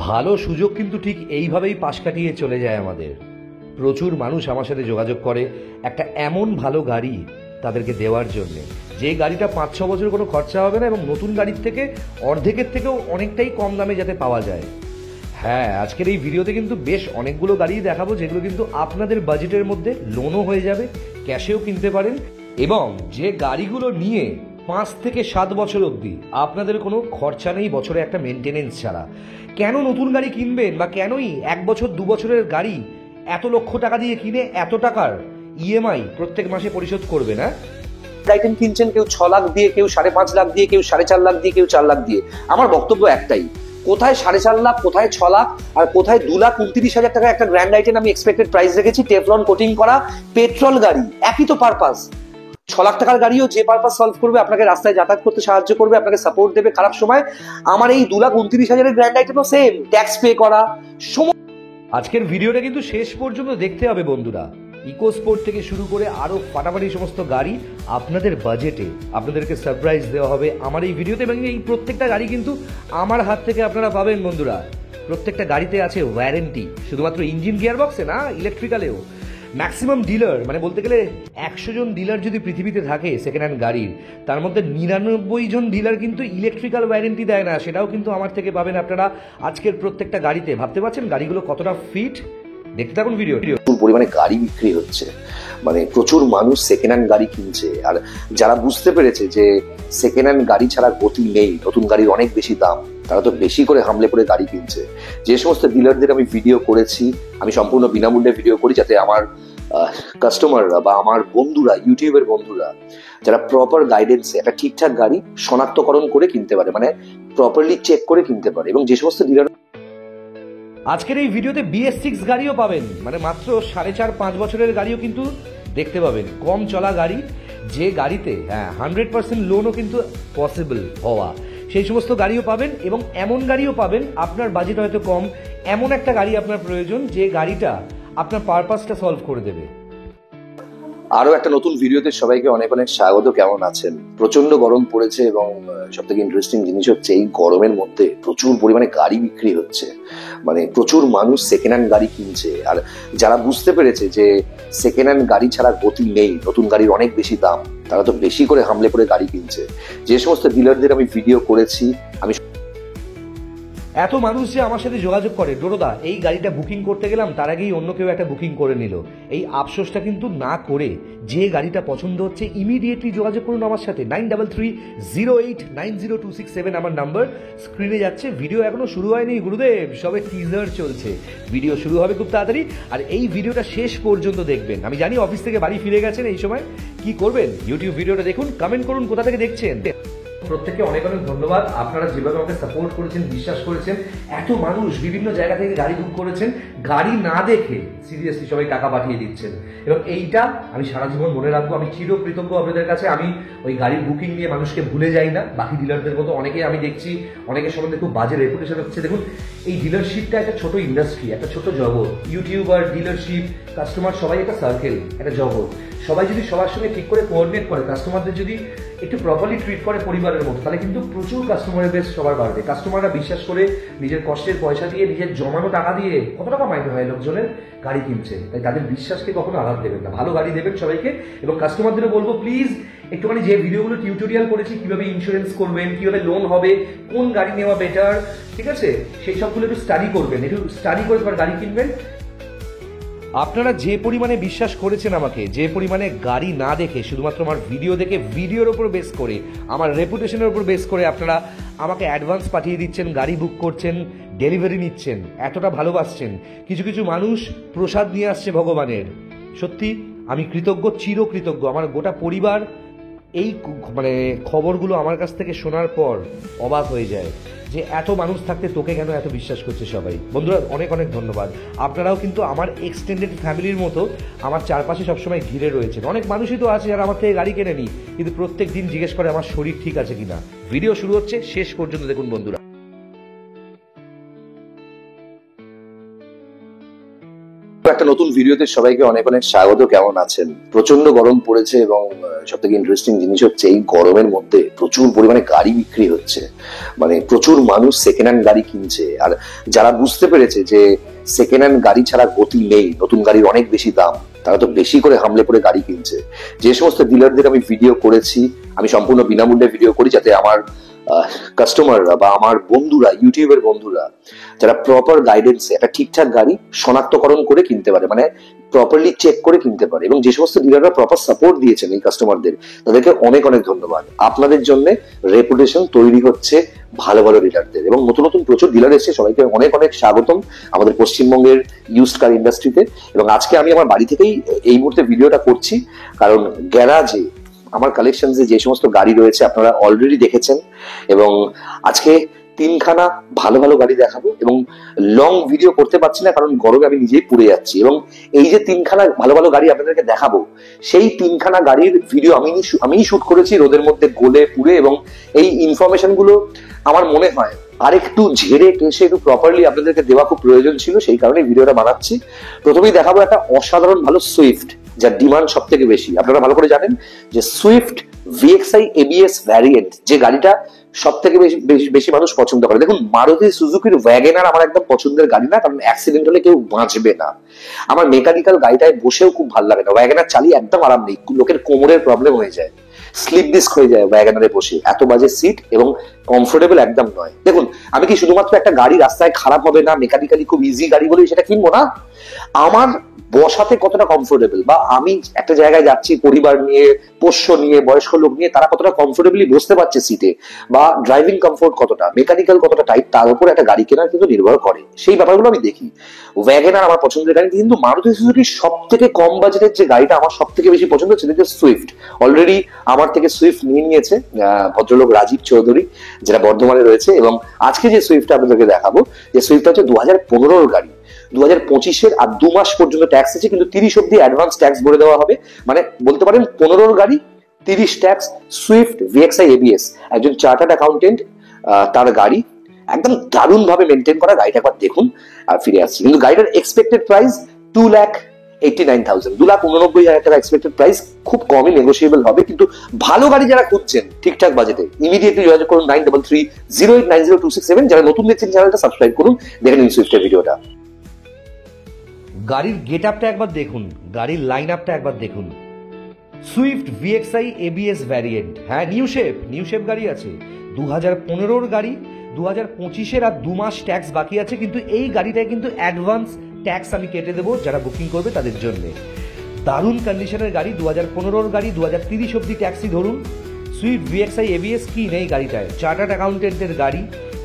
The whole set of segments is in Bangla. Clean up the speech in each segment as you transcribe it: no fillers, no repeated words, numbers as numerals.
ভালো সুযোগ কিন্তু ঠিক এইভাবেই পাশ কাটিয়ে চলে যায় আমাদের। প্রচুর মানুষ আমার সাথে যোগাযোগ করে একটা এমন ভালো গাড়ি তাদেরকে দেওয়ার জন্যে, যে গাড়িটা 5-6 বছর কোনো খরচা হবে না এবং নতুন গাড়ির থেকে অর্ধেকের থেকেও অনেকটাই কম দামে যাতে পাওয়া যায়। হ্যাঁ, আজকের এই ভিডিওতে কিন্তু বেশ অনেকগুলো গাড়ি দেখাবো যেগুলো কিন্তু আপনাদের বাজেটের মধ্যে লোনও হয়ে যাবে, ক্যাশেও কিনতে পারেন, এবং যে গাড়িগুলো নিয়ে 5 থেকে 7 বছর অবধি আপনাদের কোনো খরচা নেই বছরে একটা মেনটেনেন্স ছাড়া। কেন নতুন গাড়ি কিনবেন, বা কেনই 1 বছর 2 বছরের গাড়ি এত লক্ষ টাকা দিয়ে কিনে এত টাকার ইএমআই প্রত্যেক মাসে পরিশোধ করবে না? আইটেম কিনছেন, কেউ 6 লাখ দিয়ে, কেউ 5.5 লাখ দিয়ে, কেউ 4.5 লাখ দিয়ে, কেউ 4 লাখ দিয়ে। আমার বক্তব্য একটাই, কোথায় 4.5 লাখ, কোথায় 6 লাখ, আর কোথায় 2,29,000 টাকা একটা গ্র্যান্ড আইটেম আমি এক্সপেক্টেড প্রাইস রেখেছি, টেফলন কোটিং করা পেট্রোল গাড়ি, একই তো পারপাস। 6 লাখ টাকার গাড়িও যে পারপাস সলভ করবে, আপনাকে রাস্তায় যাতায়াত করতে সাহায্য করবে, আপনাকে সাপোর্ট দেবে খারাপ সময়, আমার এই 2,29,000 গ্র্যান্ড আইটেমও সেম, ট্যাক্স পে করা। আজকের ভিডিওটা কিন্তু শেষ পর্যন্ত দেখতে হবে বন্ধুরা। ইকো স্পোর্ট থেকে শুরু করে আরও ফাটাফাটি সমস্ত গাড়ি আপনাদের বাজেটে আপনাদেরকে সারপ্রাইজ দেওয়া হবে আমার এই ভিডিওতে, এবং এই প্রত্যেকটা গাড়ি কিন্তু আমার হাত থেকে আপনারা পাবেন বন্ধুরা। প্রত্যেকটা গাড়িতে আছে ওয়ারেন্টি, শুধুমাত্র ইঞ্জিন গিয়ারবক্সে না, ইলেকট্রিক্যালেও। ম্যাক্সিমাম ডিলার, মানে বলতে গেলে 100 জন ডিলার যদি পৃথিবীতে থাকে সেকেন্ড হ্যান্ড গাড়ির, তার মধ্যে 99 জন ডিলার কিন্তু ইলেকট্রিক্যাল ওয়ারেন্টি দেয় না, সেটাও কিন্তু আমার থেকে পাবেন আপনারা আজকের প্রত্যেকটা গাড়িতে। ভাবতে পারছেন গাড়িগুলো কতটা ফিট? দেখতে থাকুন ভিডিও। প্রচুর পরিমাণে গাড়ি বিক্রি হচ্ছে, মানে প্রচুর মানুষ সেকেন্ড হ্যান্ড গাড়ি কিনছে, আর যারা বুঝতে পেরেছে যে সেকেন্ড হ্যান্ড গাড়ি ছাড়া গতি নেই, নতুন গাড়ির অনেক বেশি দাম, তারা তো বেশি করে হামলে পড়ে গাড়ি কিনছে। যে সমস্ত ডিলারদের আমি ভিডিও করেছি, আমি সম্পূর্ণ বিনামূল্যে ভিডিও করি, যাতে আমার কাস্টমাররা বা আমার বন্ধুরা, ইউটিউবের বন্ধুরা, যারা প্রপার গাইডেন্সে একটা ঠিকঠাক গাড়ি শনাক্তকরণ করে কিনতে পারে, মানে প্রপারলি চেক করে কিনতে পারে। এবং যে সমস্ত ডিলার আজকের এই ভিডিওতে BS6 গাড়িও পাবেন, মানে মাত্র 4.5-5 বছরের গাড়িও কিন্তু দেখতে পাবেন, কম চলা গাড়ি, যে গাড়িতে 100% লোনও কিন্তু পসিবল হওয়া, সেই সমস্ত গাড়িও পাবেন। এবং এমন গাড়িও পাবেন, আপনার বাজেট হয়তো কম, এমন একটা গাড়ি আপনার প্রয়োজন যে গাড়িটা আপনার পারপাসটা সলভ করে দেবে। আরো একটা নতুন ভিডিওতে সবাইকে অনেক অনেক স্বাগত। কেমন আছেন? প্রচন্ড গরম পড়েছে, এবং সব থেকে ইন্টারেস্টিং জিনিস হচ্ছে এই গরমের মধ্যে প্রচুর পরিমাণে গাড়ি বিক্রি হচ্ছে, মানে প্রচুর মানুষ সেকেন্ড হ্যান্ড গাড়ি কিনছে। আর যারা বুঝতে পেরেছে যে সেকেন্ড হ্যান্ড গাড়ি ছাড়া গতি নেই, নতুন গাড়ির অনেক বেশি দাম, তারা তো বেশি করে হামলে পড়ে গাড়ি কিনছে। যে সমস্ত ডিলারদের আমি ভিডিও করেছি, আমি এত মানুষ যে আমার সাথে যোগাযোগ করে, ডোরোদা এই গাড়িটা বুকিং করতে গেলাম, তার আগেই অন্য কেউ একটা বুকিং করে নিল, এই আফসোসটা কিন্তু না করে যে গাড়িটা পছন্দ হচ্ছে ইমিডিয়েটলি যোগাযোগ করুন আমার সাথে। 9330890267 আমার নাম্বার স্ক্রিনে যাচ্ছে। ভিডিও এখনো শুরু হয়নি গুরুদেব, সবে টিজার চলছে, ভিডিও শুরু হবে খুব তাড়াতাড়ি। আর এই ভিডিওটা শেষ পর্যন্ত দেখবেন। আমি জানি অফিস থেকে বাড়ি ফিরে গেছেন, এই সময় কি করবেন? ইউটিউব ভিডিওটা দেখুন, কমেন্ট করুন কোথা থেকে দেখছেন। প্রত্যেককে অনেক অনেক ধন্যবাদ, আপনারা যেভাবে আমাকে সাপোর্ট করেছেন, বিশ্বাস করেছেন। এত মানুষ বিভিন্ন জায়গা থেকে গাড়ি বুক করেছেন, গাড়ি না দেখে সিরিয়াসলি সবাই টাকা পাঠিয়ে দিচ্ছেন, এবং এইটা আমি সারা জীবন মনে রাখবো। আমি চিরকৃতজ্ঞ আপনাদের কাছে। আমি ওই গাড়ির বুকিং নিয়ে মানুষকে ভুলে যাই না, বাকি ডিলারদের মতো। অনেকে আমি দেখছি, অনেকের সম্বন্ধে খুব বাজে রেপুটেশন হচ্ছে। দেখুন, এই ডিলারশিপটা একটা ছোট ইন্ডাস্ট্রি, একটা ছোট জগৎ। ইউটিউবার, ডিলারশিপ, কাস্টমার সবাই একটা সার্কেল, একটা জগৎ। সবাই যদি সবার সঙ্গে ঠিক করে কোঅর্ডিনেট করে, কাস্টমারদের যদি একটু প্রপারলি ট্রিট করে পরিবারের মতো, তাহলে কিন্তু প্রচুর কাস্টমারের বেস সবার বাড়বে। কাস্টমাররা বিশ্বাস করে নিজের কষ্টের পয়সা দিয়ে, নিজের জমানো টাকা দিয়ে, কত টাকা মাইনে হয় লোকজনের, গাড়ি কিনছে। তাই তাদের বিশ্বাসকে কখনো আঘাত দেবেন না, ভালো গাড়ি দেবেন সবাইকে। এবং কাস্টমারদেরও বলবো, প্লিজ একটুখানি যে ভিডিওগুলো টিউটোরিয়াল করেছি, কিভাবে ইন্স্যুরেন্স করবেন, কিভাবে লোন হবে, কোন গাড়ি নেওয়া বেটার, ঠিক আছে, সেই সবগুলো একটু স্টাডি করবেন, একটু স্টাডি করে তোমার গাড়ি কিনবেন। আপনারা যে পরিমাণে বিশ্বাস করেছেন আমাকে, যে পরিমাণে গাড়ি না দেখে শুধুমাত্র আমার ভিডিও দেখে, ভিডিওর ওপর বেস করে, আমার রেপুটেশনের ওপর বেস করে আপনারা আমাকে অ্যাডভান্স পাঠিয়ে দিচ্ছেন, গাড়ি বুক করছেন, ডেলিভারি নিচ্ছেন, এতটা ভালোবাসছেন, কিছু কিছু মানুষ প্রসাদ নিয়ে আসছে ভগবানের, সত্যি আমি কৃতজ্ঞ, চিরকৃতজ্ঞ। আমার গোটা পরিবার এই মানে খবরগুলো আমার কাছ থেকে শোনার পর অবাক হয়ে যায় যে এত মানুষ থাকতে তোকে কেন এত বিশ্বাস করছে সবাই। বন্ধুরা অনেক অনেক ধন্যবাদ। আপনারাও কিন্তু আমার এক্সটেন্ডেড ফ্যামিলির মতো আমার চারপাশে সবসময় ঘিরে রয়েছেন। অনেক মানুষই তো আছে যারা আমার থেকে গাড়ি কেনেনি, কিন্তু প্রত্যেক দিন জিজ্ঞেস করে আমার শরীর ঠিক আছে কিনা। ভিডিও শুরু হচ্ছে, শেষ পর্যন্ত দেখুন বন্ধুরা। একটা নতুন ভিডিওতে সবাইকে অনেক অনেক স্বাগত। কেমন আছেন? প্রচন্ড গরম পড়েছে এবং সব থেকে ইন্টারেস্টিং জিনিস হচ্ছে এই গরমের মধ্যে প্রচুর পরিমাণে গাড়ি বিক্রি হচ্ছে। মানে প্রচুর মানুষ সেকেন্ড হ্যান্ড গাড়ি কিনছে, আর যারা বুঝতে পেরেছে যে সেকেন্ড হ্যান্ড গাড়ি ছাড়া গতি নেই, নতুন গাড়ির অনেক বেশি দাম, তারা তো বেশি করে হামলে পড়ে গাড়ি কিনছে। যে সমস্ত ডিলারদের আমি ভিডিও করেছি, আমি সম্পূর্ণ বিনামূল্যে ভিডিও করি যাতে আমার কাস্টমাররা বা আমার বন্ধুরা, ইউটিউবের বন্ধুরা, যারা প্রপার গাইডেন্সে একটা ঠিকঠাক গাড়ি শনাক্তকরণ করে কিনতে পারে, মানে প্রপারলি চেক করে কিনতে পারে। এবং যে সমস্ত ডিলাররা প্রপার সাপোর্ট দিয়েছেন এই কাস্টমারদের, তাদেরকে অনেক অনেক ধন্যবাদ। আপনাদের জন্য রেপুটেশন তৈরি হচ্ছে ভালো ভালো ডিলারদের, এবং নতুন নতুন প্রচুর ডিলার এসেছে। সবাইকে অনেক অনেক স্বাগতম আমাদের পশ্চিমবঙ্গের ইউজড কার ইন্ডাস্ট্রিতে। এবং আজকে আমি আমার বাড়ি থেকেই এই মুহূর্তে ভিডিওটা করছি, কারণ গ্যারাজে আমার কালেকশনসে যে সমস্ত গাড়ি রয়েছে আপনারা অলরেডি দেখেছেন, এবং আজকে তিনখানা ভালো ভালো গাড়ি দেখাবো। এবং লং ভিডিও করতে পারছি না কারণ গরমে আমি নিজেই পুড়ে যাচ্ছি। এবং এই যে তিনখানা ভালো ভালো গাড়ি আপনাদেরকে দেখাবো, সেই তিনখানা গাড়ির ভিডিও আমিই শুট করেছি রোদের মধ্যে গলে পুড়ে। এবং এই ইনফরমেশন গুলো আমার মনে হয় আরেকটু ঝেড়ে কেসে একটু প্রপারলি আপনাদেরকে দেওয়া খুব প্রয়োজন ছিল, সেই কারণে ভিডিওটা বানাচ্ছি। প্রথমেই দেখাবো একটা অসাধারণ ভালো সুইফট, যার ডিমান্ড সব থেকে বেশি। আপনারা ভালো করে জানেন যে সুইফট VXI ABS ভ্যারিয়েন্ট যে গাড়িটা সব থেকে বেশি মানুষ পছন্দ করে। দেখুন, মারুতি সুজুকির ওয়াগনার আমার একদম পছন্দের গাড়ি না, কারণ অ্যাক্সিডেন্ট হলে কেউ বাঁচবে না। আমার মেকানিক্যাল গাড়িটায় বসেও খুব ভালো লাগে না, ওয়াগনার চালিয়ে একদম আরাম নেই, লোকের কোমরের প্রবলেম হয়ে যায়, স্লিপ ডিস্ক হয়ে যায় ওয়াগনারে বসে, এত বাজে সিট এবং কমফোর্টেবল একদম নয়। দেখুন, আমি কি শুধুমাত্র একটা গাড়ি রাস্তায় খারাপ হবে না, মেকানিক্যালি খুব ইজি গাড়ি বলে সেটা কিনবো না? আমার বসাতে কতটা কমফোর্টেবল, বা আমি একটা জায়গায় যাচ্ছি পরিবার নিয়ে, পোষ্য নিয়ে, বয়স্ক লোক নিয়ে, তারা কতটা কমফোর্টেবলি বসতে পারছে সিটে, বা ড্রাইভিং কমফোর্ট কতটা, মেকানিক্যাল কতটা টাইট, তার উপর একটা গাড়ি কেনার কিন্তু নির্ভর করে। সেই ব্যাপারগুলো আমি দেখি। ওয়াগনার আমার পছন্দের গাড়ি, কিন্তু মারুতি সুজুকির সব থেকে কম বাজেটের যে গাড়িটা আমার সব থেকে বেশি পছন্দ সেটা হচ্ছে সুইফট। অলরেডি আমার থেকে সুইফট নিয়ে নিয়েছে ভদ্রলোক রাজীব চৌধুরী, যেটা বর্ধমানে রয়েছে। এবং আজকে যে সুইফটটা আপনাদেরকে দেখাবো, যে সুইফটটা হচ্ছে 2015 গাড়ি, 2025 আর 2 মাস পর্যন্ত ট্যাক্স আছে, কিন্তু 30 অব্দি অ্যাডভান্স ট্যাক্স ভরে দেওয়া হবে। মানে বলতে পারেন 15 গাড়ি 30 ট্যাক্স। সুইফট VXI ABS, একজন চার্টার্ড অ্যাকাউন্টেন্ট তার গাড়ি, একদম দারুণ ভাবে মেনটেন করা। গাড়িটা একবার দেখুন আর ফিরে আসছি। কিন্তু গাড়িটার এক্সপেক্টেড প্রাইস 2,89,000, 2,89,000 টাকা এক্সপেক্টেড প্রাইস। খুব কমই নেগোসিয়েবল হবে, কিন্তু ভালো গাড়ি যারা খুঁজছেন ঠিকঠাক বাজেটে, ইমিডিয়েটলি যোগাযোগ করুন 9330890267। যারা নতুন দেখছেন চ্যানেলটা সাবস্ক্রাইব করুন, দেখে নিন সুইফটের ভিডিওটা। গাড়ির গেট আপটা একবার দেখুন, গাড়ির লাইন আপটা একবার দেখুন। সুইফট VXI ABS ভ্যারিয়েন্ট, হ্যাঁ নিউ শেপ গাড়ি আছে। 2015 গাড়ি, 2025 আর 2 মাস ট্যাক্স বাকি আছে, কিন্তু এই গাড়িটায় কিন্তু অ্যাডভান্স ট্যাক্স আমি কেটে দেবো যারা বুকিং করবে তাদের জন্য। দারুণ কন্ডিশনের গাড়ি, 2015 গাড়ি, 2030 অব্দি ট্যাক্সই ধরুন। সুইফট VXI ABS কি নেই গাড়িটায়? চার্টার্ড অ্যাকাউন্টেন্টের গাড়ি,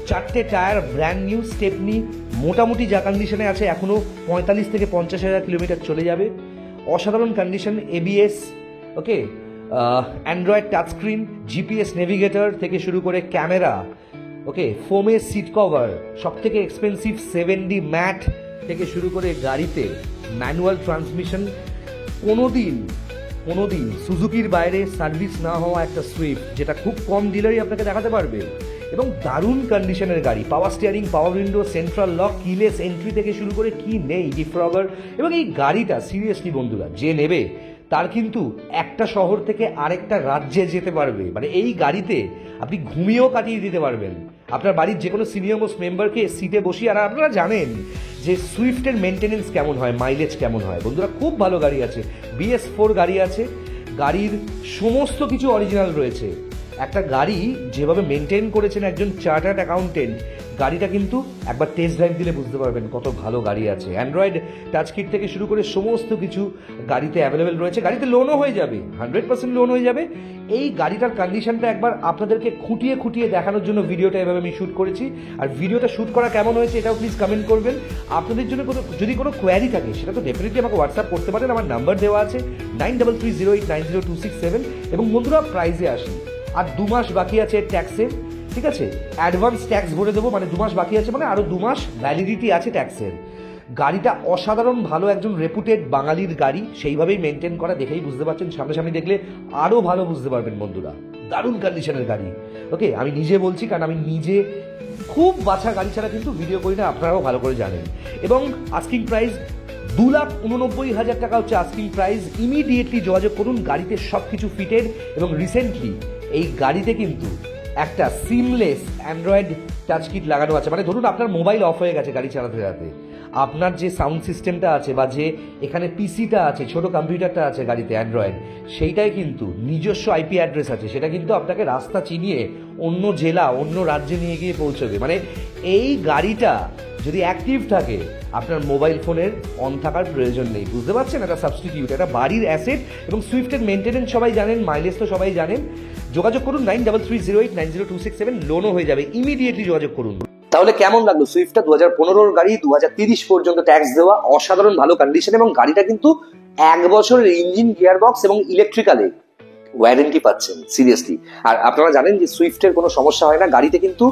4টে টায়ার ব্র্যান্ড নিউ, স্টেপনি মোটামুটি যা কন্ডিশনে আছে, এখনো 45 থেকে 50,000 কিলোমিটার চলে যাবে। অসাধারণ condition, ABS, okay, android touch screen, GPS navigator থেকে শুরু করে ক্যামেরা, ওকে, ফোমের সিট কভার, সব থেকে এক্সপেন্সিভ 7D ম্যাট থেকে শুরু করে গাড়িতে ম্যানুয়াল ট্রান্সমিশন। কোনোদিন সুজুকির বাইরে সার্ভিস না হওয়া একটা সুইফট, যেটা খুব কম ডিলারই আপনাকে দেখাতে পারবে। এবং দারুণ কন্ডিশনের গাড়ি, পাওয়ার স্টিয়ারিং, পাওয়ার window, central lock, keyless entry থেকে শুরু করে কি নেই, ডিফ্রগার। এবং এই গাড়িটা সিরিয়াসলি বন্ধুরা, যে নেবে তার কিন্তু একটা শহর থেকে আরেকটা রাজ্যে যেতে পারবে। মানে এই গাড়িতে আপনি ঘুমিয়েও কাটিয়ে দিতে পারবেন আপনার বাড়ির যে কোনো সিনিয়র মোস্ট মেম্বারকে সিটে বসিয়ে। আর আপনারা জানেন যে সুইফটের মেনটেনেন্স কেমন হয়, মাইলেজ কেমন হয়। বন্ধুরা, খুব ভালো গাড়ি আছে, BS4 গাড়ি আছে, গাড়ির সমস্ত কিছু অরিজিনাল রয়েছে। একটা গাড়ি যেভাবে মেনটেন করেছেন একজন চার্টার্ড অ্যাকাউন্টেন্ট, গাড়িটা কিন্তু একবার টেস্ট ড্রাইভ দিলে বুঝতে পারবেন কত ভালো গাড়ি আছে। অ্যান্ড্রয়েড টাচ কিট থেকে শুরু করে সমস্ত কিছু গাড়িতে অ্যাভেলেবেল রয়েছে। গাড়িতে লোনও হয়ে যাবে, 100% লোন হয়ে যাবে। এই গাড়িটার কন্ডিশনটা একবার আপনাদেরকে খুঁটিয়ে দেখানোর জন্য ভিডিওটা এভাবে আমি শ্যুট করেছি। আর ভিডিওটা শ্যুট করা কেমন হয়েছে এটাও প্লিজ কমেন্ট করবেন। আপনাদের জন্য যদি কোনো কোয়ারি থাকে সেটা তো ডেফিনেটলি আমাকে হোয়াটসঅ্যাপ করতে পারেন। আমার নাম্বার দেওয়া আছে 9330890267। এবং বন্ধুরা, প্রাইজে আসি। আর 2 মাস বাকি আছে ট্যাক্সের, ঠিক আছে? অ্যাডভান্স ট্যাক্স ভরে দেবো, মানে 2 মাস বাকি আছে, মানে আরও 2 মাস ভ্যালিডিটি আছে ট্যাক্সের। গাড়িটা অসাধারণ ভালো, একজন রেপুটেড বাঙালির গাড়ি, সেইভাবেই মেনটেন করা, দেখেই বুঝতে পারছেন। সামনাসামনি দেখলে আরও ভালো বুঝতে পারবেন বন্ধুরা। দারুণ কন্ডিশনের গাড়ি। ওকে, আমি নিজে বলছি, কারণ আমি নিজে খুব বাছা গাড়ি ছাড়া কিন্তু ভিডিও করি না, আপনারাও ভালো করে জানেন। এবং আস্কিং প্রাইস 2,89,000 টাকা হচ্ছে আস্কিং প্রাইস। ইমিডিয়েটলি যোগাযোগ করুন, গাড়িতে সব কিছু ফিটেড। এবং রিসেন্টলি এই গাড়িতে কিন্তু একটা সিমলেস অ্যান্ড্রয়েড টাচ কিট লাগানো আছে। মানে ধরুন আপনার মোবাইল অফ হয়ে গেছে গাড়ি চালাতে চালাতে, আপনার যে সাউন্ড সিস্টেমটা আছে বা যে এখানে পিসিটা আছে, ছোট কম্পিউটারটা আছে গাড়িতে অ্যান্ড্রয়েড, সেইটাই কিন্তু নিজস্ব আইপি অ্যাড্রেস আছে, সেটা কিন্তু আপনাকে রাস্তা চিনিয়ে অন্য জেলা অন্য রাজ্যে নিয়ে গিয়ে পৌঁছবে। মানে এই গাড়িটা যদি অ্যাক্টিভ থাকে, আপনার মোবাইল ফোনের অন থাকার প্রয়োজন নেই। বুঝতে পারছেন? একটা সাবস্টিটিউট, একটা বাড়ির অ্যাসেট। এবং সুইফটের মেনটেনেন্স সবাই জানেন, মাইলেজ তো সবাই জানেন। যোগাযোগ করুন 9330890267, লোনও হয়ে যাবে। ইমিডিয়েটলি যোগাযোগ করুন। তাহলে কেমন লাগলো সুইফটটা? 2015 গাড়ি, 2030 পর্যন্ত ট্যাক্স দেওয়া, অসাধারণ ভালো কন্ডিশন, এবং গাড়িটা কিন্তু 1 বছরের ইঞ্জিন, গিয়ারবক্স এবং ইলেকট্রিক্যালে ওয়ারেন্টি পাচ্ছেন। সিরিয়াসলি। আর আপনারা জানেন যে সুইফটের কোনো সমস্যা হয় না। গাড়িতে কিন্তু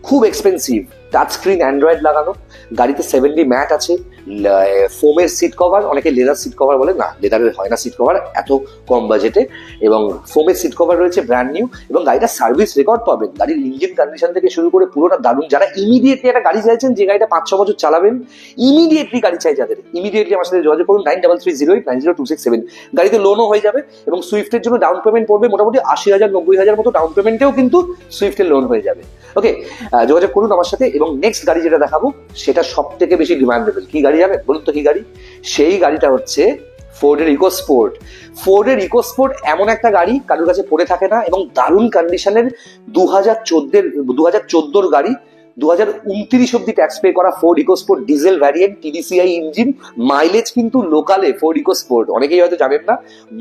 খুব এক্সপেন্সিভ টাচ স্ক্রিন অ্যান্ড্রয়েড লাগানো, গাড়িতে 7D ম্যাট আছে, ফোমের সিট কভার, অনেকে লেদার সিট কভার বলে, না লেদারের হয় না সিট কভার এত কম বাজেটে, এবং ফোমের সিট কভার রয়েছে ব্র্যান্ড নিউ। এবং গাড়িটা সার্ভিস রেকর্ড পাবেন, গাড়ির ইঞ্জিন কন্ডিশন থেকে শুরু করে পুরোটা দারুণ। যারা ইমিডিয়েটলি একটা গাড়ি চাইছেন, যে গাড়িটা 5-6 বছর চালাবেন, ইমিডিয়েটলি গাড়ি চাই যাদের, ইমিডিয়েটলি আমার সাথে যোগাযোগ করুন 9330890267। গাড়িতে লোনও হয়ে যাবে। এবং সুইফটের জন্য ডাউন পেমেন্ট পড়বে মোটামুটি 80,000-90,000 মতো ডাউন পেমেন্টেও কিন্তু সুইফটের লোন হয়ে যাবে। ওকে, যোগাযোগ করুন আমার সাথে। এবং নেক্সট গাড়ি যেটা দেখাবো সেটা সব থেকে বেশি ডিমান্ডেবল। কি গাড়ি জানেন? বলুন তো কি গাড়ি? সেই গাড়িটা হচ্ছে ফোর্ডের ইকোস্পোর্ট। ফোর্ডের ইকোস্পোর্ট এমন একটা গাড়ি কারোর কাছে পড়ে থাকে না, এবং দারুণ কন্ডিশনের 2014 গাড়ি, 2029 অব্দি ট্যাক্স পে করা Ford EcoSport diesel variant, TDCI engine. Mileage কিন্তু লোকালে ফোর্ড ইকোস্পোর্ট, অনেকেই হয়তো জানেন না,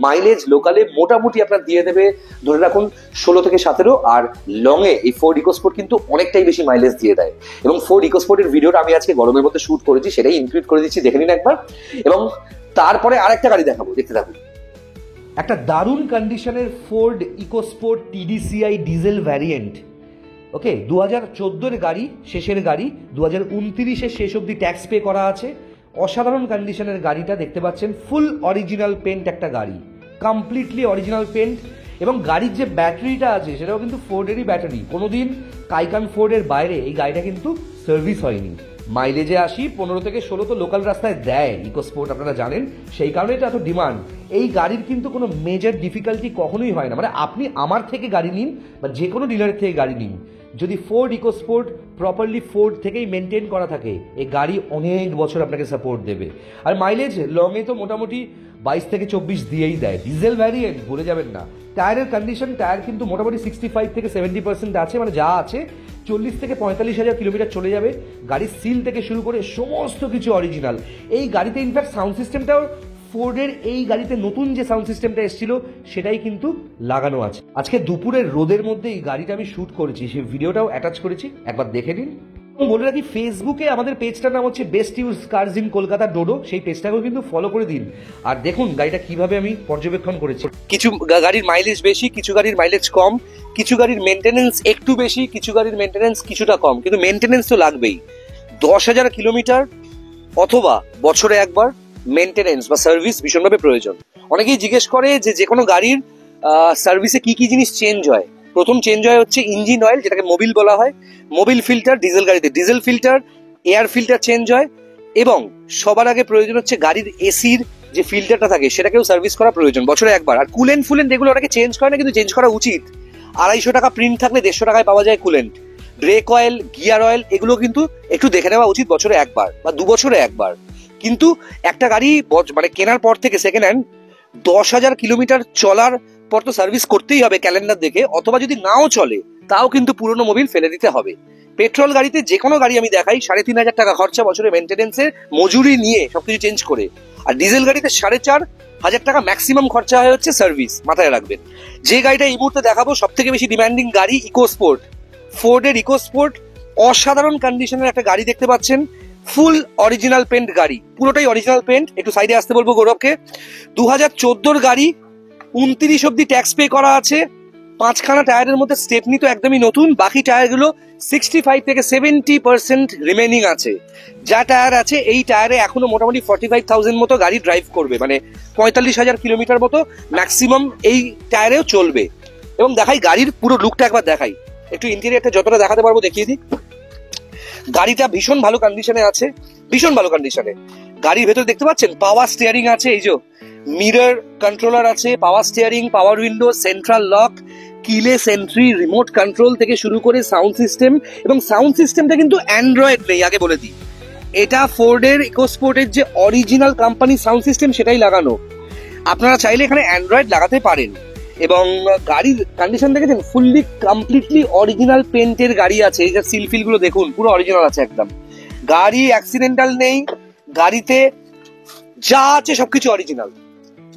মাইলেজ লোকালে মোটামুটি আপনার দিয়ে দেবে ধরে রাখুন 16 থেকে 17। আর লং এ এই ফোর্ড ইকোস্পোর্ট কিন্তু অনেকটাই বেশি মাইলেজ দিয়ে দেয়। এবং ফোর্ড ইকোস্পোর্টের ভিডিওটা আমি আজকে গরমের মধ্যে শুট করেছি, সেটাই ইনক্লুড করে দিচ্ছি, দেখে নিন একবার। এবং তারপরে আরেকটা গাড়ি দেখাবো, দেখতে থাকুন। একটা দারুণ কন্ডিশনের Ford EcoSport TDCI diesel variant. Okay, 2014 গাড়ি, শেষের গাড়ি, 2029 শেষ অব্দি ট্যাক্স পে করা আছে। অসাধারণ কন্ডিশনের গাড়িটা দেখতে পাচ্ছেন, ফুল অরিজিনাল পেন্ট একটা গাড়ি, কমপ্লিটলি অরিজিনাল পেন্ট। এবং গাড়ির যে ব্যাটারিটা আছে সেটাও কিন্তু ফোর্ডেরই ব্যাটারি। কোনোদিন কাইকান ফোর্ডের বাইরে এই গাড়িটা কিন্তু সার্ভিস হয়নি। মাইলেজে 15 থেকে 16 তো লোকাল রাস্তায় দেয় ইকোস্পোর্ট, আপনারা জানেন, সেই কারণে এটা এত ডিমান্ড। এই গাড়ির কিন্তু কোনো মেজর ডিফিকাল্টি কখনোই হয় না। মানে আপনি আমার থেকে গাড়ি নিন বা যে কোনো ডিলারের থেকে গাড়ি নিন, যদি ফোর্ড ইকোস্পোর্ট প্রপারলি ফোর্ড থেকেই মেনটেন করা থাকে, এই গাড়ি অনেক বছর আপনাকে সাপোর্ট দেবে। আর মাইলেজ লংয়ে তো মোটামুটি 22 থেকে 24 দিয়েই দেয়। ডিজেল ভ্যারিয়েন্ট ভুলে যাবেন না। টায়ারের কন্ডিশন, টায়ার কিন্তু মোটামুটি 65 থেকে 70% আছে, মানে যা আছে 40 থেকে 45,000 কিলোমিটার চলে যাবে। গাড়ির সিল থেকে শুরু করে সমস্ত কিছু অরিজিনাল। এই গাড়িতে ইনফ্যাক্ট সাউন্ড সিস্টেমটাও ফোর্ডের এই গাড়িতে নতুন যে সাউন্ড সিস্টেমটা এসেছিল সেটাই কিন্তু লাগানো আছে। আজকে দুপুরের রোদের মধ্যে এই গাড়িটা আমি শ্যুট করেছি, সেই ভিডিওটাও অ্যাটাচ করেছি, একবার দেখে নিন। বলে রাখি, ফেসবুকে আমাদের পেজটার নাম হচ্ছে best use cars in Kolkata ডোডো, সেই পেজটাকেও কিন্তু ফলো করে দিন। আর দেখুন গাড়িটা কিভাবে আমি পর্যবেক্ষণ করেছি। কিছু গাড়ির মাইলেজ বেশি, কিছু গাড়ির মাইলেজ কম, কিছু গাড়ির মেনটেনেন্স একটু বেশি, কিছু গাড়ির মেনটেনেন্স কিছুটা কম, কিন্তু মেনটেনেন্স তো লাগবেই। 10,000 কিলোমিটার অথবা বছরে একবার মেনটেনেন্স বা সার্ভিস ভীষণভাবে প্রয়োজন। অনেকেই জিজ্ঞেস করে যে কোনো গাড়ির সার্ভিসে কি কি জিনিস চেঞ্জ হয়। প্রথম চেঞ্জ হয় হচ্ছে ইঞ্জিন অয়েল, যেটাকে মোবিল বলা হয়, মোবিল ফিল্টার, ডিজেল গাড়িতে diesel filter, air filter change হয়। এবং সবার আগে প্রয়োজন হচ্ছে গাড়ির এসির যে ফিল্টারটা থাকে সেটাকেও সার্ভিস করা প্রয়োজন বছরে একবার। আর কুলেন্ট ফুলেন্ট এগুলো অনেকে চেঞ্জ করে না, কিন্তু চেঞ্জ করা উচিত। 250 টাকা প্রিন্ট থাকলে 150 টাকায় পাওয়া যায় coolant. Break oil, gear oil এগুলো কিন্তু একটু দেখে নেওয়া উচিত বছরে একবার বা 2 বছরে একবার। কিন্তু একটা গাড়ি মানে কেনার পর থেকে সেকেন্ড হ্যান্ড 10,000 কিলোমিটার চলার পর তো সার্ভিস করতেই হবে ক্যালেন্ডার দেখে, অথবা যদি নাও চলে তাও কিন্তু পুরনো মোবিল ফেলে দিতে হবে। পেট্রোল গাড়িতে যে কোনো গাড়ি আমি দেখাই 3,500 টাকা খরচা বছরে মেনটেনেন্সের, মজুরি নিয়ে সবকিছু চেঞ্জ করে। আর ডিজেল গাড়িতে 4,500 টাকা ম্যাক্সিমাম খরচা হয় হচ্ছে সার্ভিস, মাথায় রাখবেন। যে গাড়িটা এই মুহূর্তে দেখাবো সব থেকে বেশি ডিমান্ডিং গাড়ি ইকোস্পোর্ট, ফোর্ডের ইকোস্পোর্ট। অসাধারণ কন্ডিশনের একটা গাড়ি দেখতে পাচ্ছেন, ফুল অরিজিনাল পেন্ট গাড়ি, পুরোটাই অরিজিনাল পেন্ট। একটু সাইডে আসতে বলবো গৌরবকে। 2014 গাড়ি, 29 অব্দি ট্যাক্স পে করা আছে। 5খানা টায়ারের মধ্যে স্টেপনি তো একদমই নতুন, বাকি টায়ারগুলো 65 থেকে 70% রিমেনিং আছে। যা টায়ার আছে এই টায়ারে এখনো মোটামুটি 45,000 মতো গাড়ি ড্রাইভ করবে, মানে 45,000 কিলোমিটার মতো ম্যাক্সিমাম এই টায়ারেও চলবে। এবং দেখাই গাড়ির পুরো লুকটা একবার দেখাই, একটু ইন্টেরিয়রটা যতটা দেখাতে পারবো দেখিয়ে দিই। গাড়িটা ভীষণ ভালো কন্ডিশনে আছে, ভীষণ ভালো কন্ডিশনে। গাড়ির ভেতরে দেখতে পাচ্ছেন পাওয়ার স্টিয়ারিং আছে, এই যে মিরর কন্ট্রোলার আছে, পাওয়ার স্টিয়ারিং, পাওয়ার window, central lock, keyless entry, remote control থেকে শুরু করে সাউন্ড সিস্টেম। এবং সাউন্ড সিস্টেমটা কিন্তু অ্যান্ড্রয়েড নেই, আগে বলে দিই। এটা ফোর্ডের ইকোস্পোর্টের যে অরিজিনাল কোম্পানি সাউন্ড সিস্টেম সেটাই লাগানো। আপনারা চাইলে এখানে অ্যান্ড্রয়েড লাগাতে পারেন। এবং গাড়ির কন্ডিশন দেখেছেন, ফুললি কমপ্লিটলি অরিজিনাল পেন্টের গাড়ি আছে। এই যে সিলফিল গুলো দেখুন, পুরো অরিজিনাল আছে একদম। গাড়ি অ্যাক্সিডেন্টাল নেই, গাড়িতে যা আছে সবকিছু অরিজিনাল।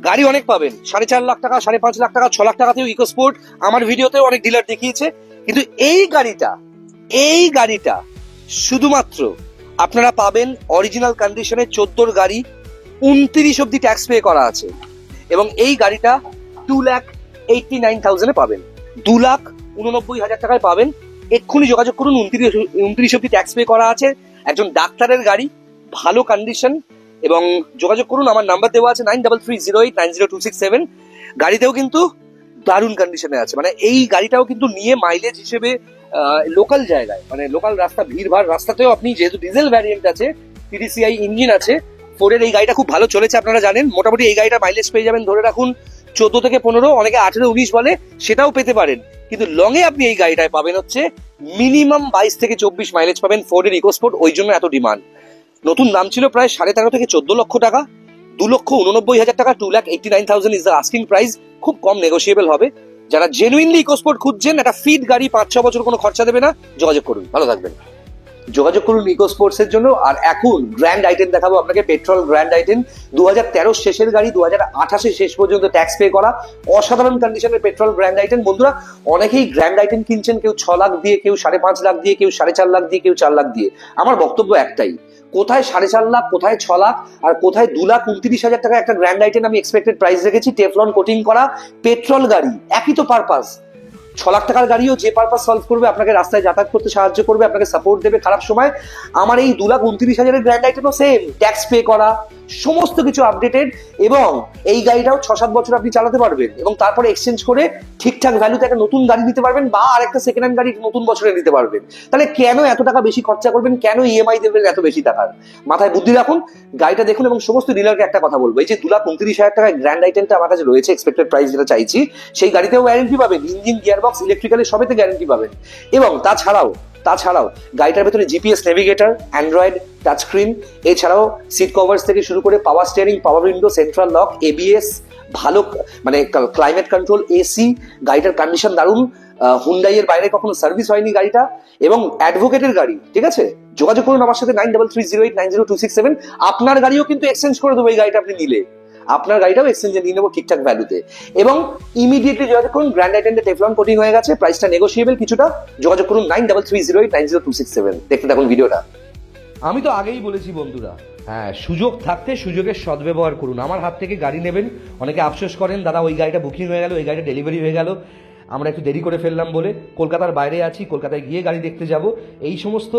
গাড়ি অনেক পাবেন, 4.5 লাখ টাকা, 5.5 লাখ টাকা, 6 লাখ টাকাতেও ইকোস্পোর্ট আমার ভিডিওতেও অনেক ডিলার দেখিয়েছে। কিন্তু এই গাড়িটা শুধুমাত্র আপনারা পাবেন অরিজিনাল কন্ডিশনে। 14 গাড়ি, 29 অব্দি ট্যাক্স পে করা আছে। এবং এই গাড়িটা 2,89,000 পাবেন, 2,89,000 টাকায় পাবেন। এক্ষুনি যোগাযোগ করুন, 29 অব্দি ট্যাক্স পে করা আছে, একজন ডাক্তারের গাড়ি, ভালো কন্ডিশন। এবং যোগাযোগ করুন, আমার নাম্বার দেওয়া আছে 9330890267। গাড়িতেও কিন্তু দারুণ কন্ডিশনে আছে। মানে এই গাড়িটাও কিন্তু নিয়ে মাইলেজ হিসেবে লোকাল জায়গায়, মানে লোকাল রাস্তা, ভিড়ভাড় রাস্তাতেও আপনি, যেহেতু ডিজেল ভ্যারিয়েন্ট আছে, TDCI ইঞ্জিন আছে, ফোর্ডের এই গাড়িটা খুব ভালো চলেছে আপনারা জানেন। মোটামুটি এই গাড়িটা মাইলেজ পেয়ে যাবেন ধরে রাখুন 14 থেকে 15, অনেকে 18-19 বলে, সেটাও পেতে পারেন। কিন্তু লং এ আপনি এই গাড়িটায় পাবেন হচ্ছে মিনিমাম 22 থেকে 24 মাইলেজ পাবেন ফোর্ডের ইকোস্পোর্ট। ওই জন্য এত ডিমান্ড। নতুন দাম ছিল প্রায় 13.5 থেকে 14 লক্ষ টাকা, 2,89,000 টাকা, 2,89,000 ইজ দ্য আস্কিং প্রাইস। খুব কম নেগোসিয়েবল হবে। যারা জেনুইনলি ইকোস্পোর্ট খুঁজছেন, একটা ফিট গাড়ি, 5-6 বছর কোনো খরচা দেবে না, যোগাযোগ করুন। ভালো থাকবেন, যোগাযোগ করুন ইকোস্পোর্টস এর জন্য। আর এখন গ্র্যান্ড আইটেন দেখাবো আপনাকে, পেট্রোল গ্র্যান্ড আইটেন। 2013 শেষের গাড়ি, 2028 শেষ পর্যন্ত ট্যাক্স পে করা, অসাধারণ কন্ডিশনের পেট্রোল গ্র্যান্ড আইটেন। বন্ধুরা, অনেকেই গ্র্যান্ড আইটেন কিনছেন, কেউ 6 লাখ দিয়ে, কেউ 5.5 লাখ দিয়ে, কেউ 4.5 লাখ দিয়ে, কেউ 4 লাখ দিয়ে। আমার বক্তব্য একটাই, কোথায় 4.5 লাখ, কোথায় 6 লাখ, আর কোথায় 2,29,000 টাকা একটা গ্র্যান্ড আইটেন আমি এক্সপেক্টেড প্রাইস রেখেছি। টেফলন কোটিং করা পেট্রোল গাড়ি, একই তো পারপাস। 6 লাখ টাকার গাড়িও যে পারপাস সলভ করবে, আপনাকে রাস্তায় যাতায়াত করতে সাহায্য করবে, আপনাকে সাপোর্ট দেবে খারাপ সময়, আমার এই 2,29,000 গ্র্যান্ড আইটেনও সেম, ট্যাক্স পে করা, সমস্ত কিছু আপডেটেড। এবং এই গাড়িটাও 6-7 বছর আপনি চালাতে পারবেন, এবং তারপরে এক্সচেঞ্জ করে ঠিকঠাক ভ্যালুতে একটা নতুন গাড়ি নিতে পারবেন, বা আরেকটা সেকেন্ড হ্যান্ড গাড়ি নতুন বছরে নিতে পারবেন। তাহলে কেন এত টাকা বেশি খরচা করবেন, কেন ইএমআই দেবেন এত বেশি টাকার? মাথায় বুদ্ধি রাখুন, গাড়িটা দেখুন। এবং সমস্ত ডিলারকে একটা কথা বলবো, এই যে 2,29,000 টাকায় গ্র্যান্ড আইটেনটা আমার কাছে রয়েছে, এক্সপেক্টেড প্রাইস যেটা চাইছি, সেই গাড়িতেও গ্যারেন্টি পাবেন, ইঞ্জিন, গিয়ারবক্স, ইলেকট্রিক্যালের সবেতে গ্যারেন্টি পাবেন। এবং তাছাড়াও গাড়িটার ভেতরে GPS navigator, Android touch screen, এছাড়াও সিট কভার্স থেকে শুরু করে পাওয়ার স্টিয়ারিং, পাওয়ার উইন্ডো, সেন্ট্রাল লক, ABS, ভালো মানে ক্লাইমেট কন্ট্রোল, AC। গাড়িটার কন্ডিশন দারুণ, হুন্ডাই এর বাইরে কখনো সার্ভিস হয়নি গাড়িটা, এবং অ্যাডভোকেটের গাড়ি। ঠিক আছে, যোগাযোগ করুন আমার সাথে 9330890267। আপনার গাড়িও কিন্তু এক্সচেঞ্জ করে দেবো এই গাড়িটা আপনি নিলে, আপনার গাড়িটাও এক্সচেঞ্জে নিয়ে নেবো ঠিকঠাক ভ্যালুতে। এবং ইমিডিয়েটলি যোগাযোগ করুন, গ্র্যান্ড আইটেনটা টেফলন কোটিং হয়ে গেছে, প্রাইসটা নেগোসিয়েবল কিছুটা। যোগাযোগ করুন 9330890267। দেখতে থাকুন ভিডিওটা। আমি তো আগেই বলেছি বন্ধুরা, হ্যাঁ, সুযোগ থাকতে সুযোগের সদ্ব্যবহার করুন। আমার হাত থেকে গাড়ি নেবেন, অনেকে আফসোস করেন, দাদা ওই গাড়িটা বুকিং হয়ে গেল, ওই গাড়িটা ডেলিভারি হয়ে গেল, আমরা একটু দেরি করে ফেললাম বলে, কলকাতার বাইরে আছি, কলকাতায় গিয়ে গাড়ি দেখতে যাব। এই সমস্ত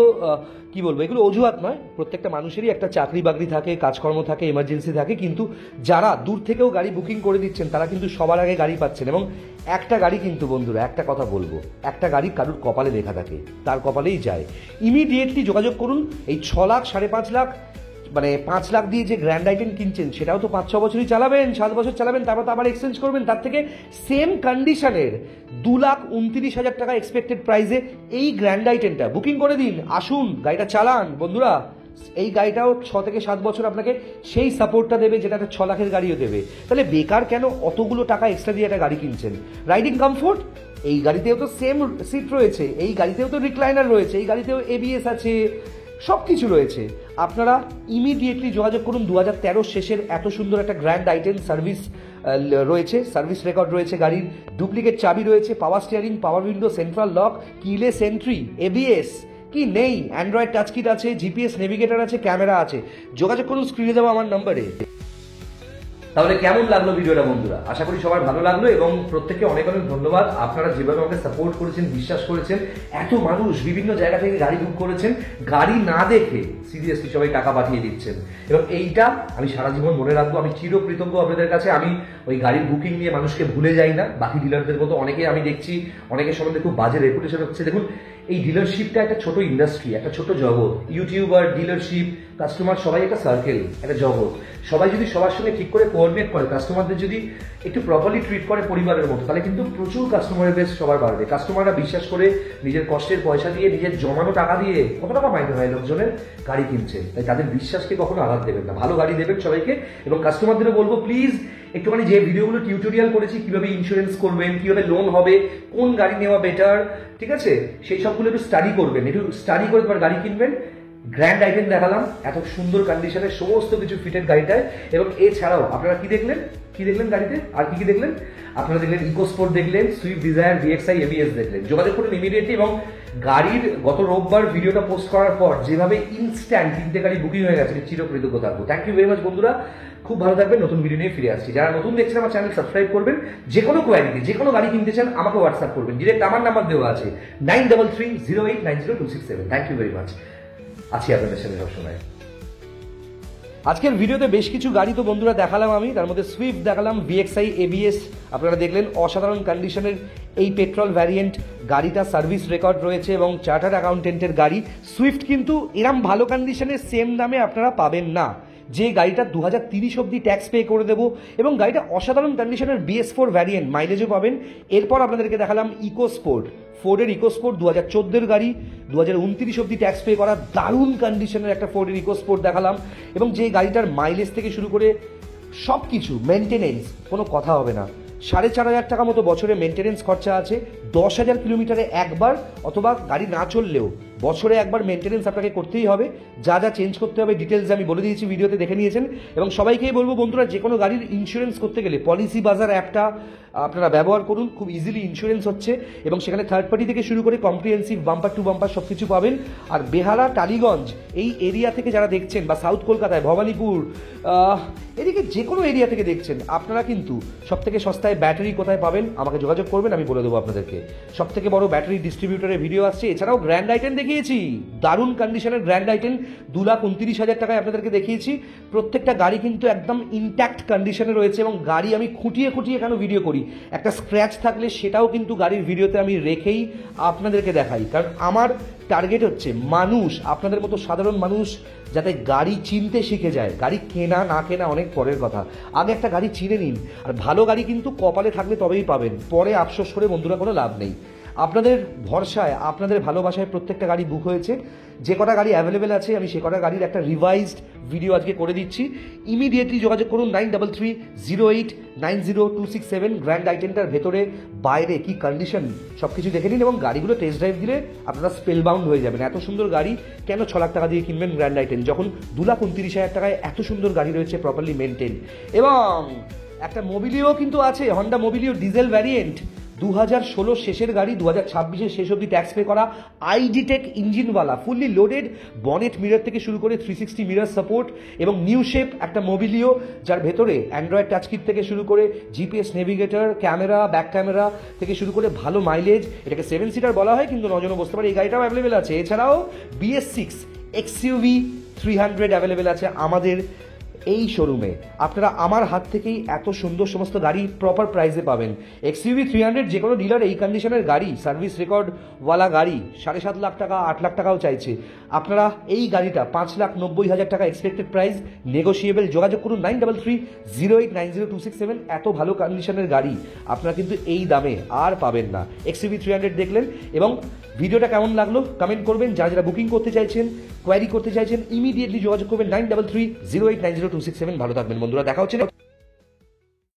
কি বলবো, এগুলো অজুহাত নয়। প্রত্যেকটা মানুষেরই একটা চাকরি বাকরি থাকে, কাজকর্ম থাকে, এমার্জেন্সি থাকে। কিন্তু যারা দূর থেকেও গাড়ি বুকিং করে দিচ্ছেন, তারা কিন্তু সবার আগে গাড়ি পাচ্ছেন। এবং একটা গাড়ি কিন্তু বন্ধুরা, একটা কথা বলবো, একটা গাড়ি কারুর কপালে লেখা থাকে, তার কপালেই যায়। ইমিডিয়েটলি যোগাযোগ করুন। এই 6 লাখ, 5.5 লাখ, মানে 5 লাখ দিয়ে যে গ্র্যান্ড আইটেন কিনছেন, সেটাও তো 5-6 বছরই চালাবেন, 7 বছর চালাবেন, তারপর তো আবার এক্সচেঞ্জ করবেন। তার থেকে সেম কন্ডিশনের 2,29,000 টাকা এক্সপেক্টেড প্রাইসে এই গ্র্যান্ড আইটেনটা বুকিং করে দিন, আসুন গাড়িটা চালান। বন্ধুরা, এই গাড়িটাও 6 থেকে 7 বছর আপনাকে সেই সাপোর্টটা দেবে, যেটা 6 লাখের গাড়িও দেবে। তাহলে বেকার কেন অতগুলো টাকা এক্সট্রা দিয়ে একটা গাড়ি কিনছেন? রাইডিং কমফোর্ট, এই গাড়িতেও তো সেম সিট রয়েছে, এই গাড়িতেও তো রিক্লাইনার রয়েছে, এই গাড়িতেও ABS আছে, সব কিছু রয়েছে। আপনারা ইমিডিয়েটলি যোগাযোগ করুন। 2013 শেষের এত সুন্দর একটা গ্র্যান্ড আইটেন, সার্ভিস রয়েছে, সার্ভিস রেকর্ড রয়েছে, গাড়ির ডুপ্লিকেট চাবি রয়েছে, পাওয়ার স্টিয়ারিং, পাওয়ার window, central lock, keyless entry, ABS কি নেই, অ্যান্ড্রয়েড টাচ কিট আছে, GPS নেভিগেটর আছে, ক্যামেরা আছে। যোগাযোগ করুন স্ক্রিনে দেওয়া আমার নম্বরে। তাহলে কেমন লাগলো ভিডিওটা বন্ধুরা? আশা করি সবার ভালো লাগলো এবং প্রত্যেককে অনেক অনেক ধন্যবাদ। আপনারা যেভাবে আমাকে সাপোর্ট করেছেন, বিশ্বাস করেছেন, এত মানুষ বিভিন্ন জায়গা থেকে গাড়ি বুক করেছেন, গাড়ি না দেখে সিরিয়াসলি সবাই টাকা পাঠিয়ে দিচ্ছেন এবং এইটা আমি সারা জীবন মনে রাখবো। আমি চিরকৃতজ্ঞ আপনাদের কাছে। আমি ওই গাড়ির বুকিং নিয়ে মানুষকে ভুলে যাই না। বাকি ডিলারদের মতো অনেকে আমি দেখছি অনেকের সম্বন্ধে খুব বাজে রেপুটেশন হচ্ছে। দেখুন, এই ডিলারশিপটা একটা ছোট ইন্ডাস্ট্রি, একটা ছোট জগৎ। ইউটিউবার, ডিলারশিপ, কাস্টমার সবাই একটা সার্কেল, একটা জগৎ। সবাই যদি সবার সঙ্গে ঠিক করে কোঅর্ডিনেট করে, কাস্টমারদের যদি একটু প্রপারলি ট্রিট করে পরিবারের মতো, তাহলে কিন্তু প্রচুর কাস্টমারের বেশ সবার বাড়বে। কাস্টমাররা বিশ্বাস করে নিজের কষ্টের পয়সা দিয়ে, নিজের জমানো টাকা দিয়ে, কত টাকা মাইনে হয় লোকজনের, গাড়ি কিনছে। তাই তাদের বিশ্বাসকে কখনো আঘাত দেবেন না, ভালো গাড়ি দেবেন সবাইকে। এবং কাস্টমারদেরও বলবো প্লিজ একটুখানি যে ভিডিওগুলো টিউটোরিয়াল করেছি, কিভাবে ইন্স্যুরেন্স করবেন, কিভাবে লোন হবে, কোন গাড়ি নেওয়া বেটার, ঠিক আছে, সেই সবগুলো একটু স্টাডি করবেন। একটু স্টাডি করে তোমার গাড়ি কিনবেন। গ্র্যান্ড আইটেম দেখালাম, এত সুন্দর কন্ডিশনের সমস্ত কিছু ফিটেড গাড়িটায়। এবং এছাড়াও আপনারা কি দেখলেন গাড়িতে, আর কি দেখলেন? আপনারা দেখলেন ইকোস্পোর্ট দেখলেন, সুইফট ডিজায়ার, ভিএক্সআই, এবিএস দেখলেন। যোগাযোগ করুন ইমিডিয়েটলি। এবং গাড়ির গত রোববার ভিডিওটা পোস্ট করার পর যেভাবে ইনস্ট্যান্ট 3টে গাড়ি বুকিং হয়ে গেছে, চিরকৃতজ্ঞ থাকবো। থ্যাংক ইউ ভেরি মাচ বন্ধুরা, খুব ভালো থাকবেন। নতুন ভিডিও নিয়ে ফিরে আসছি। যারা নতুন দেখছেন আমার চ্যানেল সাবস্ক্রাইব করবেন। যে কোনো কোয়ালিটি, যে কোনো গাড়ি কিনতে চান আমাকে হোয়াটসঅ্যাপ করবেন। ডিরেক্ট আমার নাম্বার দেওয়া আছে 9330890267। Thank you very much. আছি আপনাদের সাথে সবসময়। আজকের ভিডিওতে বেশ কিছু গাড়ি তো বন্ধুরা দেখালাম আমি, তার মধ্যে সুইফট দেখালাম, ভিএক্সআই, এবিএস আপনারা দেখলেন। অসাধারণ কন্ডিশনের এই পেট্রোল ভ্যারিয়েন্ট গাড়িটা, সার্ভিস রেকর্ড রয়েছে এবং চার্টার্ড অ্যাকাউন্টেন্টের গাড়ি। সুইফট কিন্তু এরম ভালো কন্ডিশনের সেম দামে আপনারা পাবেন না। যে গাড়িটা 2030 অব্দি ট্যাক্স পে করে দেবো এবং গাড়িটা অসাধারণ কন্ডিশনের BS4 ভ্যারিয়েন্ট, মাইলেজও পাবেন। এরপর আপনাদেরকে দেখালাম ইকোস্পোর্ট, ফোর্ডের ইকোস্পোর্ট 2014 গাড়ি, 2029 অব্দি ট্যাক্স পে করা দারুণ কন্ডিশনের একটা ফোর্ডের ইকোস্পোর্ট দেখালাম। এবং যে গাড়িটার মাইলেজ থেকে শুরু করে সব কিছু, মেনটেনেন্স কোনো কথা হবে না। 4,500 টাকা মতো বছরে মেনটেনেন্স খরচা আছে। 10,000 কিলোমিটারে একবার, অথবা গাড়ি না চললেও বছরে একবার মেনটেনেন্স আপনাকে করতেই হবে। যা যা চেঞ্জ করতে হবে ডিটেলস আমি বলে দিয়েছি, ভিডিওতে দেখে নিয়েছেন। এবং সবাইকেই বলবো বন্ধুরা, যে কোনো গাড়ির ইন্স্যুরেন্স করতে গেলে পলিসি বাজার অ্যাপটা আপনারা ব্যবহার করুন। খুব ইজিলি ইন্স্যুরেন্স হচ্ছে এবং সেখানে থার্ড পার্টি থেকে শুরু করে কম্প্রিহেন্সিভ, বাম্পার টু বাম্পার সব কিছু পাবেন। আর বেহালা, টালিগঞ্জ এই এরিয়া থেকে যারা দেখছেন, বা সাউথ কলকাতায় ভবানীপুর, এদিকে যে কোনো এরিয়া থেকে দেখছেন, আপনারা কিন্তু সবথেকে সস্তায় ব্যাটারি কোথায় পাবেন আমাকে যোগাযোগ করবেন, আমি বলে দেবো আপনাদেরকে। সবথেকে বড় ব্যাটারি ডিস্ট্রিবিউটরের ভিডিও আসছে। এছাড়াও গ্র্যান্ড আইটেম দেখিয়েছি, দারুণ কন্ডিশনের গ্র্যান্ড আইটেম 2,29,000 টাকায় আপনাদেরকে দেখিয়েছি। প্রত্যেকটা গাড়ি কিন্তু একদম ইনট্যাক্ট কন্ডিশনে রয়েছে এবং গাড়ি আমি খুঁটিয়ে কেন ভিডিও করি, একটা স্ক্র্যাচ থাকলে সেটাও কিন্তু গাড়ির ভিডিওতে আমি রেখেই আপনাদেরকে দেখাই। কারণ আমার টার্গেট হচ্ছে মানুষ, আপনাদের মতো সাধারণ মানুষ যাতে গাড়ি চিনতে শিখে যায়। গাড়ি কেনা না কেনা অনেক পরের কথা, আগে একটা গাড়ি চিনে নিন। আর ভালো গাড়ি কিন্তু কপালে থাকলে তবেই পাবেন, পরে আফসোস করে বন্ধুরা কোনো লাভ নেই। আপনাদের ভরসায়, আপনাদের ভালোবাসায় প্রত্যেকটা গাড়ি বুক হয়েছে। যে কটা গাড়ি অ্যাভেলেবেল আছে আমি সে কটা গাড়ির একটা রিভাইজড ভিডিও আজকে করে দিচ্ছি। ইমিডিয়েটলি যোগাযোগ করুন 9330890267। গ্র্যান্ড আইটেমটার ভেতরে বাইরে কি কন্ডিশন সব কিছু দেখে নিন এবং গাড়িগুলো টেস্ট ড্রাইভ দিলে আপনারা স্পেলবাউন্ড হয়ে যাবেন। এত সুন্দর গাড়ি কেন 6 লাখ টাকা দিয়ে কিনবেন গ্র্যান্ড আইটেম, যখন 2,29,000 টাকায় এত সুন্দর গাড়ি রয়েছে, প্রপারলি মেনটেন। এবং একটা মোবিলিও কিন্তু আছে, হন্ডা মোবিলিও ডিজেল ভ্যারিয়েন্ট, 2016 শেষের গাড়ি, 2026 শেষ অব্দি ট্যাক্স পে করা, আইডিটেক ইঞ্জিনওয়ালা, ফুললি লোডেড, বনেট মিরর থেকে শুরু করে 360 মিরর সাপোর্ট এবং নিউ শেপ একটা মোবিলিও, যার ভেতরে অ্যান্ড্রয়েড টাচ কিট থেকে শুরু করে GPS navigator, camera, back camera থেকে শুরু করে ভালো মাইলেজ। এটাকে 7 সিটার বলা হয় কিন্তু 9 জনও বসতে পারে। এই গাড়িটাও অ্যাভেলেবেল আছে। এছাড়াও BS6 XUV 300 অ্যাভেলেবেল আছে আমাদের এই শোরুমে। আপনারা আমার হাত থেকেই এত সুন্দর সমস্ত গাড়ি প্রপার প্রাইসে পাবেন। XUV 300 যে কোনো ডিলার এই কন্ডিশনের গাড়ি, সার্ভিস রেকর্ডওয়ালা গাড়ি 7.5 লাখ টাকা, 8 লাখ টাকাও চাইছে। আপনারা এই গাড়িটা 5,90,000 টাকা এক্সপেক্টেড প্রাইস, নেগোসিয়েবল। যোগাযোগ করুন 9330890267। এত ভালো কন্ডিশনের গাড়ি আপনারা কিন্তু এই দামে আর পাবেন না। XUV 300 দেখলেন এবং ভিডিওটা কেমন লাগলো কমেন্ট করবেন। যারা বুকিং করতে চাইছেন, কোয়ারি করতে চাইছেন, ইমিডিয়েটলি যোগাযোগ করবেন 9330890267। ভালো থাকবেন বন্ধুরা, দেখা হচ্ছে।